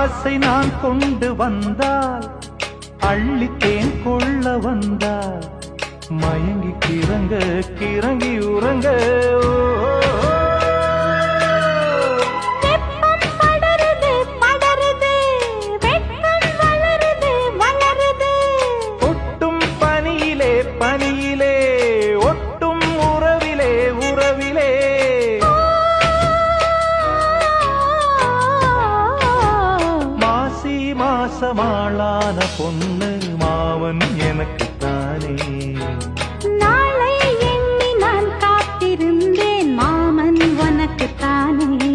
ஆசை நான் கொண்டு வந்தால் அள்ளித்தேன் கொள்ள வந்தால் மயங்கி கிறங்க கிறங்கி உறங்க ஒட்டும் பனியிலே பனியிலே ஒட்டும் உறவிலே உறவிலே மாசி மாசமாளான பொண்ணு மாவன் எனக்குத்தானே. நாளை எண்ணி நான் காத்திருந்தேன் மாமன் உனக்குத்தானே.